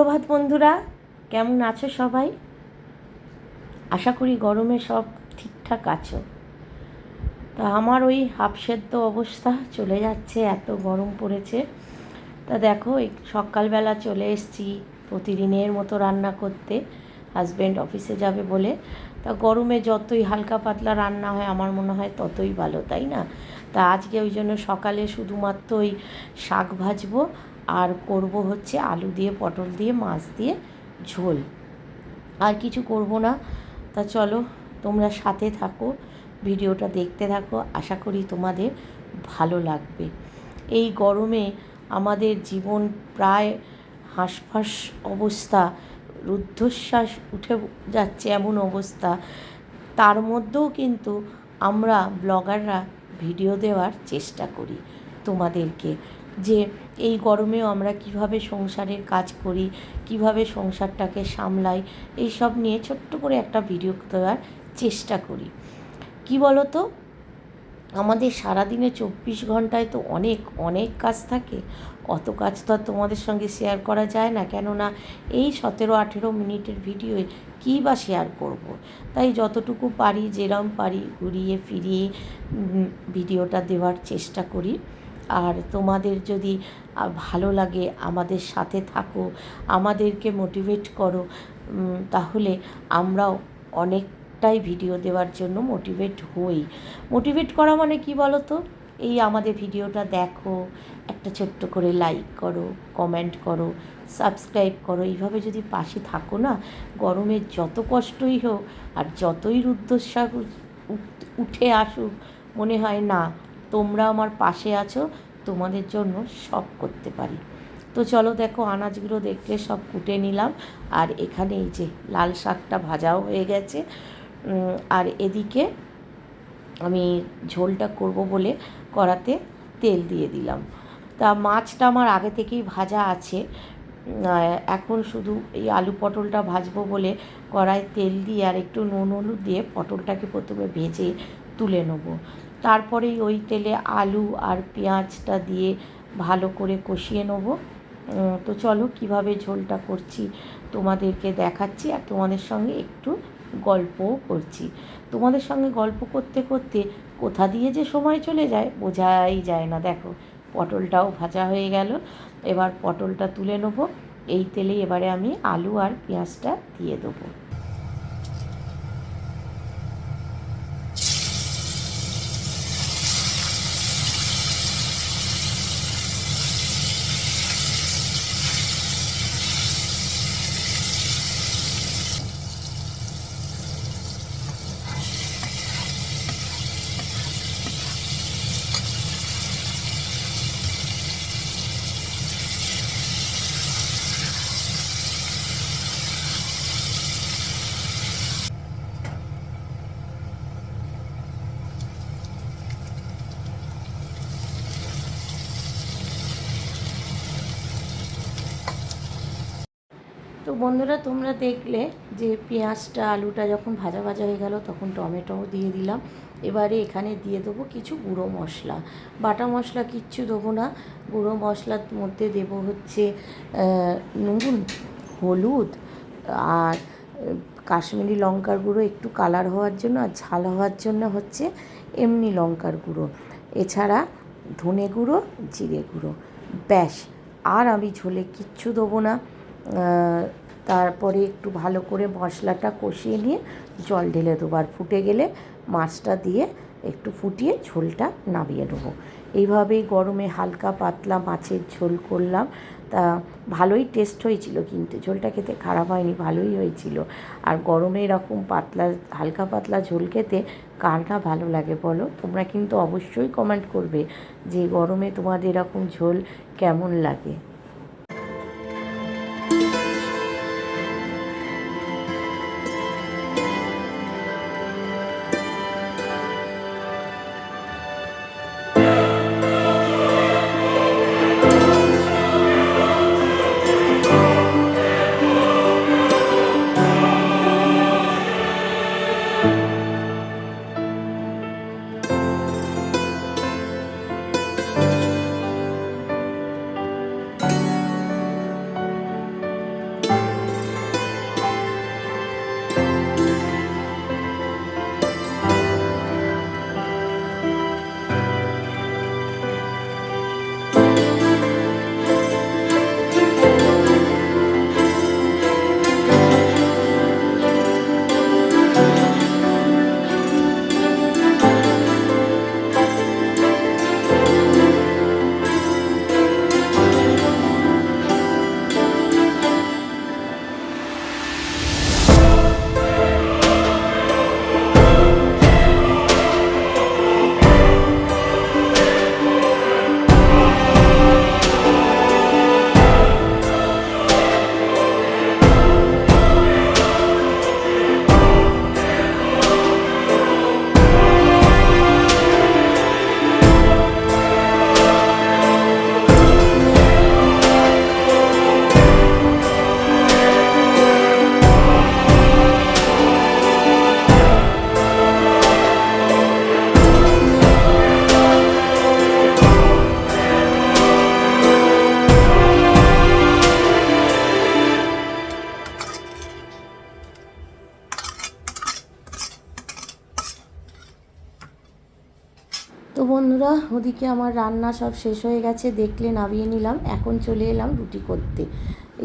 সুপ্রভাত বন্ধুরা, কেমন আছো সবাই? আশা করি গরমে সব ঠিকঠাক আছো। তা আমার ওই হাফ সেদ্ধ অবস্থা চলে যাচ্ছে, এত গরম পড়েছে। তা দেখো, এই সকালবেলা চলে এসেছি প্রতিদিনের মতো রান্না করতে, হাজব্যান্ড অফিসে যাবে বলে। তা গরমে যতই হালকা পাতলা রান্না হয় আমার মনে হয় ততই ভালো, তাই না? তা আজকে ওই জন্য সকালে শুধুমাত্র ওই শাক ভাজবো আর করব হচ্ছে আলু দিয়ে পটল দিয়ে মাছ দিয়ে ঝোল, আর কিছু করব না। তা চলো, তোমরা সাথে থাকো, ভিডিওটা দেখতে থাকো, আশা করি তোমাদের ভালো লাগবে। এই গরমে আমাদের জীবন প্রায় হাঁসফাঁস অবস্থা, রুদ্ধশ্বাস উঠে যাচ্ছে এমন অবস্থা। তার মধ্যেও কিন্তু আমরা ব্লগাররা ভিডিও দেওয়ার চেষ্টা করি তোমাদেরকে, যে এই গরমেও আমরা কিভাবে সংসারের কাজ করি, কিভাবে সংসারটাকে সামলাই, এই সব নিয়ে ছোট্ট করে একটা ভিডিও দেওয়ার চেষ্টা করি। কি বলো তো, আমাদের সারাদিনে 24 ঘন্টায় তো অনেক অনেক কাজ থাকে। অত কাজ তো আর তোমাদের সঙ্গে শেয়ার করা যায় না, কেননা এই 17-18 মিনিটের ভিডিওয়ে কী বা শেয়ার করব। তাই যতটুকু পারি, যেরম পারি, ঘুরিয়ে ফিরিয়ে ভিডিওটা দেওয়ার চেষ্টা করি। আর তোমাদের যদি ভালো লাগে, আমাদের সাথে থাকো, আমাদেরকে মোটিভেট করো, তাহলে আমরাও অনেকটাই ভিডিও দেওয়ার জন্য মোটিভেট হই। মোটিভেট করা মানে কি বলো তো, এই আমাদের ভিডিওটা দেখো, একটা ছোট্ট করে লাইক করো, কমেন্ট করো, সাবস্ক্রাইব করো। এইভাবে যদি পাশে থাকো না, গরমের যত কষ্টই হোক আর যতই রুদ্ধশ্বাস উঠে আসুক, মনে হয় না তোমরা আমার পাশে আছো, তোমাদের জন্য সব করতে পারি। তো চলো, দেখো আনাজগুলো দেখলে সব কুটে নিলাম, আর এখানে এই যে লাল শাকটা ভাজাও হয়ে গেছে। আর এদিকে আমি ঝোলটা করব বলে কড়াতে তেল দিয়ে দিলাম। তা মাছটা আমার আগে থেকেই ভাজা আছে, এখন শুধু এই আলু পটলটা ভাজবো বলে কড়ায় তেল দিয়ে আর একটু নুন হলুদ দিয়ে পটলটাকে প্রথমে ভেজে তুলে নেব। তারপরেই ওই তেলে আলু আর পেঁয়াজটা দিয়ে ভালো করে কষিয়ে নেব। তো চলো, কিভাবে ঝোলটা করছি তোমাদেরকে দেখাচ্ছি, আর তোমাদের সঙ্গে একটু গল্পও করছি। তোমাদের সঙ্গে গল্প করতে করতে কোথা দিয়ে যে সময় চলে যায় বোঝাই যায় না। দেখো, পটলটাও ভাজা হয়ে গেল, এবার পটলটা তুলে নেব। এই তেলেই এবারে আমি আলু আর পেঁয়াজটা দিয়ে দেবো। তো বন্ধুরা, তোমরা দেখলে যে পেঁয়াজটা আলুটা যখন ভাজা ভাজা হয়ে গেল, তখন টমেটোও দিয়ে দিলাম। এবারে এখানে দিয়ে দেবো কিছু গুঁড়ো মশলা, বাটা মশলা কিচ্ছু দেবো না। গুঁড়ো মশলার মধ্যে দেবো হচ্ছে নুন, হলুদ, আর কাশ্মীরি লঙ্কার গুঁড়ো একটু কালার হওয়ার জন্য, আর ঝাল হওয়ার জন্য হচ্ছে এমনি লঙ্কার গুঁড়ো, এছাড়া ধনে গুঁড়ো, জিরে গুঁড়ো, ব্যাস। আর আমি ঝোলে কিচ্ছু দেবো না। তারপরে একটু ভালো করে মশলাটা কষিয়ে নিয়ে জল ঢেলে দেবো, আর ফুটে গেলে মাছটা দিয়ে একটু ফুটিয়ে ঝোলটা নামিয়ে নেবো। এইভাবেই গরমে হালকা পাতলা মাছের ঝোল করলাম। তা ভালোই টেস্ট হয়েছিল, কিন্তু ঝোলটা খেতে খারাপ হয়নি, ভালোই হয়েছিল। আর গরমে এরকম পাতলা হালকা পাতলা ঝোল খেতে কার না ভালো লাগে বলো? তোমরা কিন্তু অবশ্যই কমেন্ট করবে যে গরমে তোমাদের এরকম ঝোল কেমন লাগে। তো বন্ধুরা, ওদিকে আমার রান্না সব শেষ হয়ে গেছে, দেখলে নামিয়ে নিলাম। এখন চলে এলাম রুটি করতে।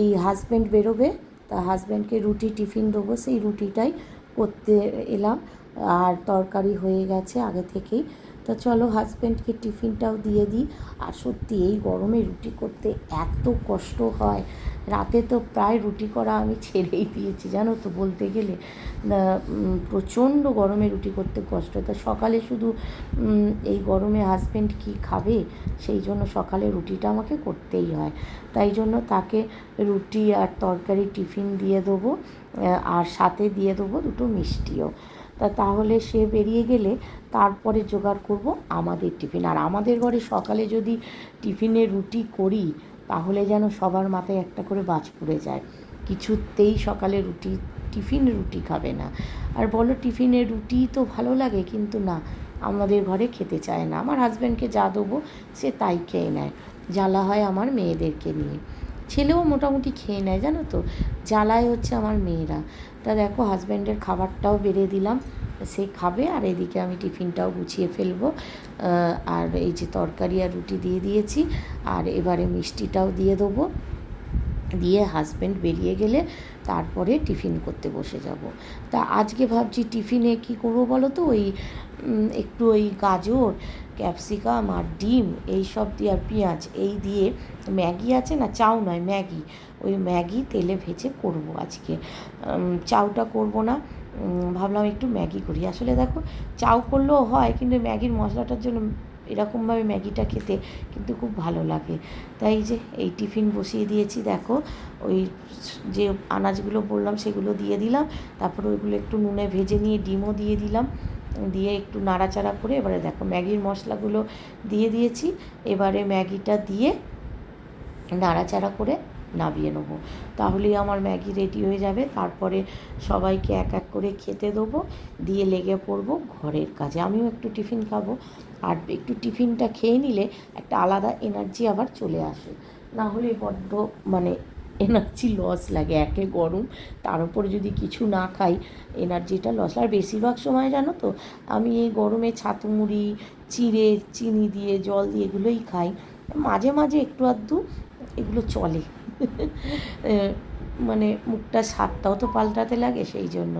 এই হাজব্যান্ড বেরোবে, তা হাজব্যান্ডকে রুটি টিফিন দেবো, সেই রুটিটাই করতে এলাম। আর তরকারি হয়ে গেছে আগে থেকেই। তো চলো হাজব্যান্ডকে টিফিনটাও দিয়ে দিই। আর সত্যি এই গরমে রুটি করতে এত কষ্ট হয়। রাতে তো প্রায় রুটি করা আমি ছেড়েই দিয়েছি, জানো তো, বলতে গেলে প্রচণ্ড গরমে রুটি করতে কষ্ট। তা সকালে শুধু এই গরমে হাজব্যান্ড কী খাবে, সেই জন্য সকালে রুটিটা আমাকে করতেই হয়। তাই জন্য তাকে রুটি আর তরকারি টিফিন দিয়ে দেবো, আর সাথে দিয়ে দেবো দুটো মিষ্টিও। তাহলে সে বেরিয়ে গেলে তারপরে জোগাড় করব আমাদের টিফিন। আর আমাদের ঘরে সকালে যদি টিফিনে রুটি করি, তাহলে যেন সবার মাথায় একটা করে বাজ পড়ে যায়। কিছুতেই সকালে টিফিন রুটি খাবে না। আর বলো, টিফিনে রুটি তো ভালো লাগে, কিন্তু না, আমাদের ঘরে খেতে চায় না। আমার হাজব্যান্ডকে যা দেবো সে তাই খেয়ে নেয়। জ্বালা হয় আমার মেয়েদেরকে নিয়ে। ছেলেও মোটামুটি খেয়ে নেয়, জানো তো, জ্বালায় হচ্ছে আমার মেয়েরা। তা দেখো হাজব্যান্ডের খাবারটাও বেড়ে দিলাম, সে খাবে। আর এদিকে আমি টিফিনটাও গুছিয়ে ফেলবো। আর এই যে তরকারি আর রুটি দিয়ে দিয়েছি, আর এবারে মিষ্টিটাও দিয়ে দেবো। দিয়ে হাজব্যান্ড বেরিয়ে গেলে তারপরে টিফিন করতে বসে যাব। তা আজকে ভাবছি টিফিনে কী করবো বলো তো, একটু ওই গাজর, ক্যাপসিকাম আর ডিম এই সব দিয়ে, আর পেঁয়াজ এই দিয়ে ম্যাগি আছে না, চাউ নয় ম্যাগি, ওই ম্যাগি তেলে ভেজে করব আজকে। চাউটা করব না, ভাবলাম একটু ম্যাগি করি। আসলে দেখো, চাউ করলেও হয়, কিন্তু ম্যাগির মশলাটার জন্য এরকমভাবে ম্যাগিটা খেতে কিন্তু খুব ভালো লাগে। তাই যে এই টিফিন বসিয়ে দিয়েছি, দেখো ওই যে আনাজগুলো বললাম সেগুলো দিয়ে দিলাম, তারপরে ওইগুলো একটু নুনে ভেজে নিয়ে ডিমও দিয়ে দিলাম, দিয়ে একটু নাড়াচাড়া করে এবারে দেখো ম্যাগির মশলাগুলো দিয়ে দিয়েছি। এবারে ম্যাগিটা দিয়ে নাড়াচাড়া করে নামিয়ে নেবো, তাহলেই আমার ম্যাগি রেডি হয়ে যাবে। তারপরে সবাইকে এক এক করে খেতে দেবো, দিয়ে লেগে পড়বো ঘরের কাজে। আমিও একটু টিফিন খাবো, আর একটু টিফিনটা খেয়ে নিলে একটা আলাদা এনার্জি আবার চলে আসে। না হলে বড্ড এনার্জি লস লাগে। একে গরম, তার উপরে যদি কিছু না খাই এনার্জিটা লস। আর বেশিরভাগ সময় জানো তো, আমি এই গরমে ছাতু মুড়ি, চিড়ে, চিনি দিয়ে, জল দিয়ে এগুলোই খাই। মাঝে মাঝে একটু আধটু এগুলো চলে। মুখটা স্বাদটাও তো পাল্টাতে লাগে, সেই জন্য।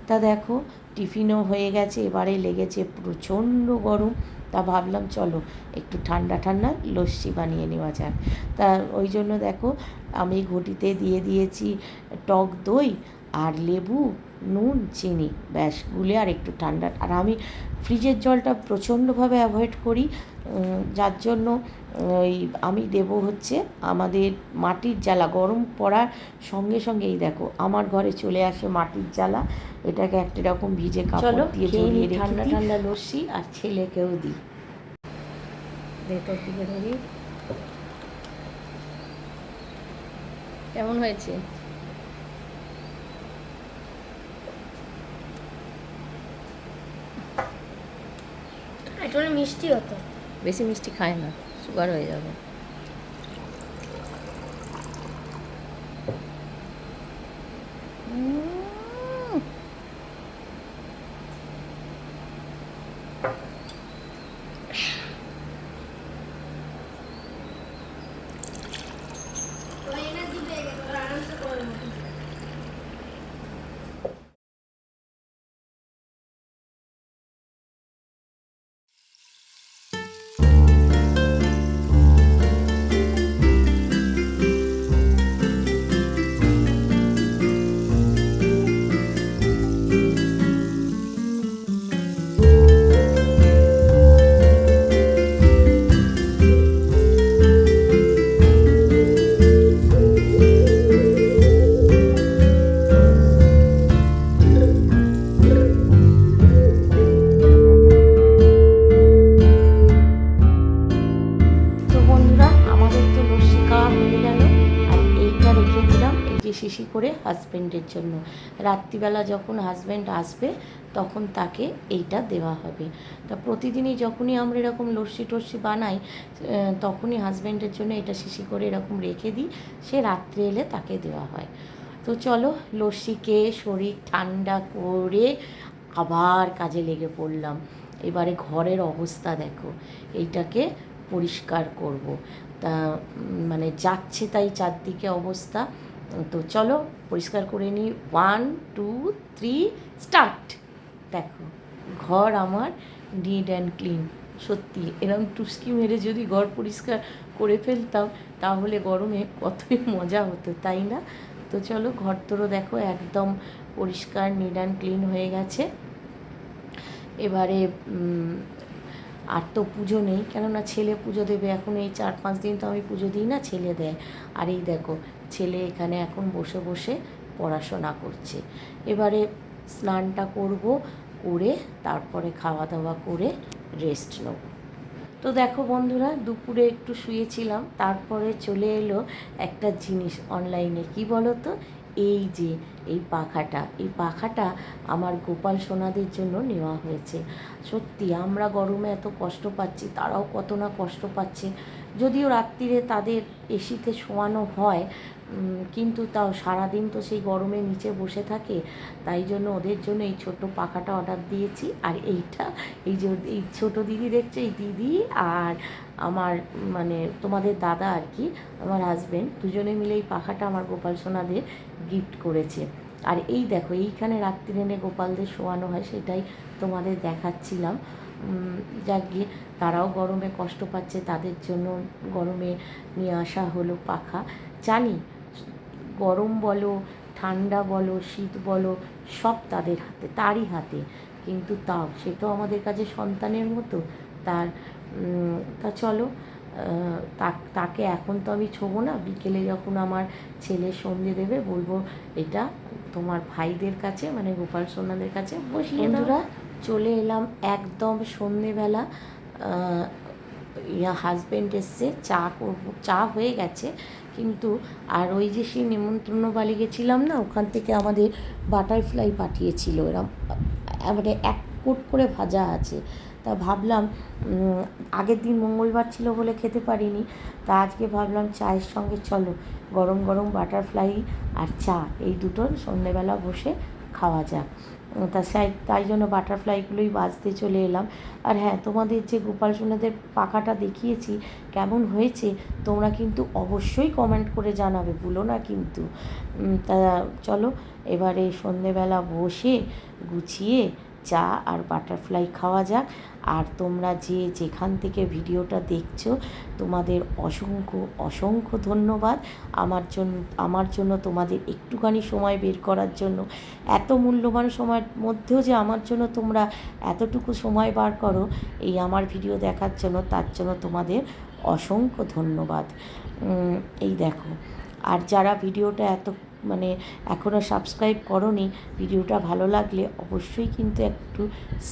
তা দেখো টিফিনও হয়ে গেছে, এবারে লেগেছে প্রচণ্ড গরম। তা ভাবলাম চলো একটু ঠান্ডা ঠান্ডা লস্যি বানিয়ে নেওয়া যাক। তা ওই জন্য দেখো আমি ঘটিতে দিয়ে দিয়েছি টক দই আর লেবু, নুন, চিনি, ব্যাস গুলে আর একটু ঠান্ডা। আর আমি ফ্রিজের জলটা প্রচণ্ডভাবে অ্যাভয়েড করি, যার জন্য ওই আমি দেবো হচ্ছে আমাদের মাটির জ্বালা। গরম পড়ার সঙ্গে সঙ্গে এই দেখো আমার ঘরে চলে আসে মাটির জ্বালা, এটাকে একটা রকম ভিজে কাপড় দিয়ে জড়িয়ে রেখে ঠান্ডা ঠান্ডা লস্যি, আর ছেলেকেও দিই। তোর দিকে ধরি, কেমন হয়েছে? একটু মিষ্টি হতো, বেশি মিষ্টি খায় না, সুগার হয়ে যাবে। শিশি করে হাজব্যান্ডের জন্য। রাত্রিবেলা যখন হাজব্যান্ড আসবে তখন তাকে এইটা দেওয়া হবে। তা প্রতিদিনই যখনই আমরা এরকম লস্যি টস্যি বানাই, তখনই হাজব্যান্ডের জন্য এটা শিশি করে এরকম রেখে দিই, সে রাত্রে এলে তাকে দেওয়া হয়। তো চলো লস্যিকে শরীর ঠান্ডা করে আবার কাজে লেগে পড়লাম। এবারে ঘরের অবস্থা দেখো, এইটাকে পরিষ্কার করব। তা মানে যাচ্ছে তাই চারদিকে অবস্থা। তো চলো পরিষ্কার করে নিই। 1 2 3 স্টার্ট। দেখো ঘর আমার নিট অ্যান্ড ক্লিন। সত্যি এরকম টুসকি মেরে যদি ঘর পরিষ্কার করে ফেলতাম তাহলে গরমে কতই মজা হতো, তাই না? তো চলো ঘর তোরও দেখো একদম পরিষ্কার নিট অ্যান্ড ক্লিন হয়ে গেছে। এবারে আর তো পুজো নেই, কেননা ছেলে পুজো দেবে এখন। এই 4-5 দিন তো আমি পুজো দিই না, ছেলে দেয়। আর এই দেখো ছেলে এখানে এখন বসে বসে পড়াশোনা করছে। এবারে স্নানটা করব, করে তারপরে খাওয়া দাওয়া করে রেস্ট নেব। তো দেখো বন্ধুরা, দুপুরে একটু শুয়েছিলাম, তারপরে চলে এলো একটা জিনিস অনলাইনে। কি বলো তো, এই যে এই পাখাটা আমার গোপাল সোনাদের জন্য নেওয়া হয়েছে। সত্যি আমরা গরমে এত কষ্ট পাচ্ছি, তারাও কত না কষ্ট পাচ্ছে। যদিও রাত্রিরে তাদের এসিতে শোয়ানো হয়, কিন্তু তাও সারাদিন তো সেই গরমে নিচে বসে থাকে। তাই জন্য ওদের জন্য এই ছোট পাখাটা অর্ডার দিয়েছি। আর এইটা এই যে এই ছোটো দিদি দেখছে, এই দিদি আর আমার মানে তোমাদের দাদা আর কি, আমার হাজব্যান্ড, দুজনে মিলে এই পাখাটা আমার গোপাল সোনাদের গিফট করেছে। আর এই দেখো এইখানে রাত্রিরে এনে গোপালদের শোয়ানো হয়, সেটাই তোমাদের দেখাচ্ছিলাম। যাক গিয়ে, তারাও গরমে কষ্ট পাচ্ছে, তাদের জন্য গরমে নিয়ে আসা হলো পাখা। জানি গরম বলো, ঠান্ডা বলো, শীত বলো, সব তাদের হাতে, তারই হাতে, কিন্তু তাও সে তো আমাদের কাছে সন্তানের মতো। তার তা চলো, তাকে এখন তো আমি ছোবো না, বিকেলে যখন আমার ছেলে সন্ধে দেবে বলবো এটা তোমার ভাইদের কাছে, মানে গোপাল সোনাদের কাছে বসিয়ে। বন্ধুরা চলে এলাম একদম সন্ধেবেলা। হাজব্যান্ড এসছে, চা করবো, চা হয়ে গেছে কিন্তু। আর ওই যে সেই নিমন্ত্রণ বাড়ি গেছিলাম না, ওখান থেকে আমাদের বাটারফ্লাই পাঠিয়েছিল, এরম মানে 1 কোট করে ভাজা আছে। তা ভাবলাম আগের দিন মঙ্গলবার ছিল বলে খেতে পারিনি, তা আজকে ভাবলাম চায়ের সঙ্গে চলো গরম গরম বাটারফ্লাই আর চা এই দুটোর সন্ধ্যেবেলা বসে খাওয়া যাক। তাই জন্য বাটারফ্লাইগুলোই বাজতে চলে এলাম। আর হ্যাঁ, তোমাদের যে গোপাল সোনাদের পাখাটা দেখিয়েছি কেমন হয়েছে তোমরা কিন্তু অবশ্যই কমেন্ট করে জানাবে, ভুলো না কিন্তু। তা চলো এবারে সন্ধেবেলা বসে গুছিয়ে চা আর বাটারফ্লাই খাওয়া যাক। আর তোমরা যে যেখান থেকে ভিডিওটা দেখছো তোমাদের অসংখ্য অসংখ্য ধন্যবাদ আমার জন্য তোমাদের একটুখানি সময় বের করার জন্য। এত মূল্যবান সময়ের মধ্যেও যে আমার জন্য তোমরা এতটুকু সময় বার করো এই আমার ভিডিও দেখার জন্য, তার জন্য তোমাদের অসংখ্য ধন্যবাদ। এই দেখো, আর যারা ভিডিওটা মানে এখনও সাবস্ক্রাইব করোনি, ভিডিওটা ভালো লাগলে অবশ্যই কিন্তু একটু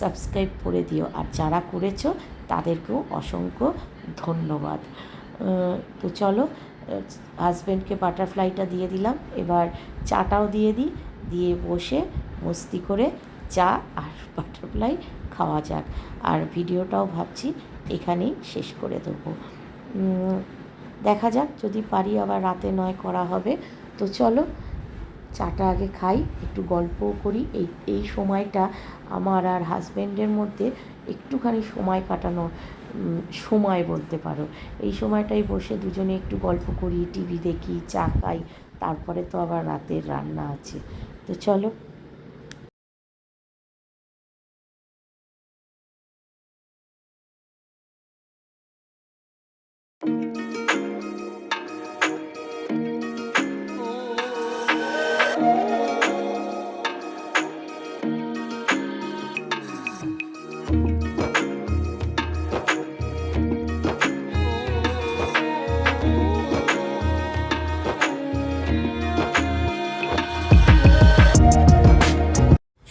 সাবস্ক্রাইব করে দিও। আর যারা করেছো তাদেরকেও অসংখ্য ধন্যবাদ। তো চলো, হাজব্যান্ডকে বাটারফ্লাইটা দিয়ে দিলাম, এবার চাটাও দিয়ে বসে মস্তি করে চা আর বাটারফ্লাই খাওয়া যাক। আর ভিডিওটাও ভাবছি এখানেই শেষ করে দেবো। দেখা যাক, যদি পারি আবার রাতে নয় করা হবে। তো চলো চাটা আগে খাই, একটু গল্পও করি। এই সময়টা আমার আর হাজব্যান্ডের মধ্যে একটুখানি সময় কাটানোর সময় বলতে পারো। এই সময়টাই বসে দুজনে একটু গল্প করি, টিভি দেখি, চা খাই, তারপরে তো আবার রাতের রান্না আছে। তো চলো।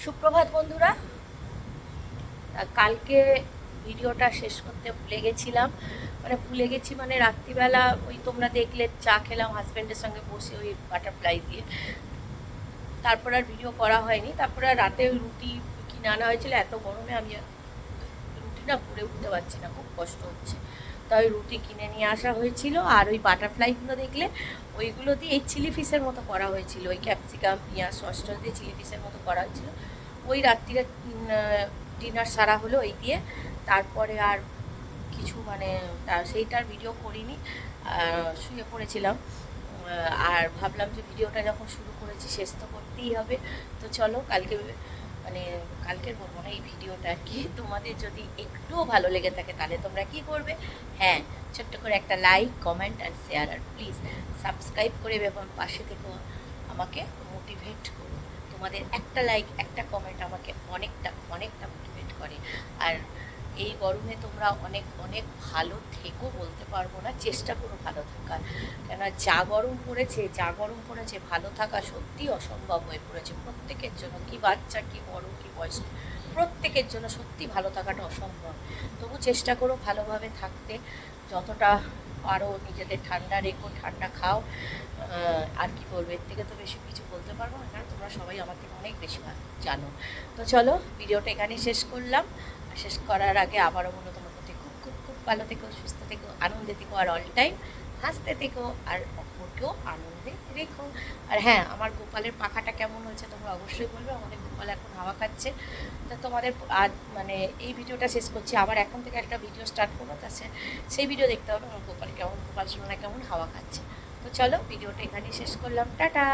সুপ্রভাত বন্ধুরা। কালকে ভিডিওটা শেষ করতে ভুলে গেছি, মানে রাত্রিবেলা ওই তোমরা দেখলে চা খেলাম হাজব্যান্ডের সঙ্গে বসে ওই বাটারফ্লাই দিয়ে, তারপর আর ভিডিও করা হয়নি। তারপরে রাতে রুটি কিনে আনা হয়েছিল, এত গরমে আমি রুটি না করে উঠতে পারছি না, খুব কষ্ট হচ্ছে। তাই রুটি কিনে নিয়ে আসা হয়েছিল। আর ওই বাটারফ্লাইগুলো দেখলে ওইগুলো দিয়ে এই চিলি ফিশের মতো করা হয়েছিল, ওই ক্যাপসিকাম পেঁয়াজ সস দিয়ে চিলি ফিশের মতো করা হয়েছিল। ওই রাত্রিরে ডিনার সারা হলো এই দিয়ে। তারপরে আর কিছু মানে সেইটার ভিডিও করিনি, শুয়ে পড়েছিলাম। আর ভাবলাম যে ভিডিওটা যখন শুরু করেছি শেষ তো করতেই হবে। তো চলো কালকে মানে কালকের বলবো না, এই ভিডিওটা আর কি তোমাদের যদি একটুও ভালো লেগে থাকে তাহলে তোমরা কি করবে, হ্যাঁ ছোট্ট করে একটা লাইক কমেন্ট অ্যান্ড শেয়ার, আর প্লিজ সাবস্ক্রাইব করে এবং পাশে থেকে আমাকে মোটিভেট করো। তোমাদের একটা লাইক একটা কমেন্ট আমাকে অনেকটা অনেকটা মোটিভেট করে। আর এই গরমে তোমরা অনেক অনেক ভালো থেকো, বলতে পারবো না, চেষ্টা করো ভালো থাকার। কেন যা গরম পড়েছে ভালো থাকা সত্যি অসম্ভব হয়ে পড়েছে প্রত্যেকের জন্য, কি বাচ্চা কি বড় কি বয়স্ক, প্রত্যেকের জন্য সত্যি ভালো থাকাটা অসম্ভব। তবু চেষ্টা করো ভালোভাবে থাকতে, যতটা পারো নিজেদের ঠান্ডা রেখো, ঠান্ডা খাও। আর কি বলবো, এর থেকে তো বেশি কিছু বলতে পারবো না, কারণ তোমরা সবাই আমার থেকে অনেক বেশি জানো। তো চলো ভিডিওটা এখানেই শেষ করলাম। আর শেষ করার আগে আবারও বলো, তোমার প্রতি খুব খুব খুব ভালো থেকো, সুস্থ থেকো, আনন্দে থেকো, আর অল টাইম হাসতে থেকো, আর অপরকেও আনন্দে রেখো। আর হ্যাঁ, আমার গোপালের পাখাটা কেমন হয়েছে তোমরা অবশ্যই বলবে। আমাদের গোপাল এখন হাওয়া খাচ্ছে। তো তোমাদের আজ মানে এই ভিডিওটা শেষ করছি, আবার এখন থেকে একটা ভিডিও স্টার্ট করবো, তা সেই ভিডিও দেখতে হবে আমার গোপাল সোনা কেমন হাওয়া খাচ্ছে। তো চলো ভিডিওটা এখানেই শেষ করলাম, টাটা।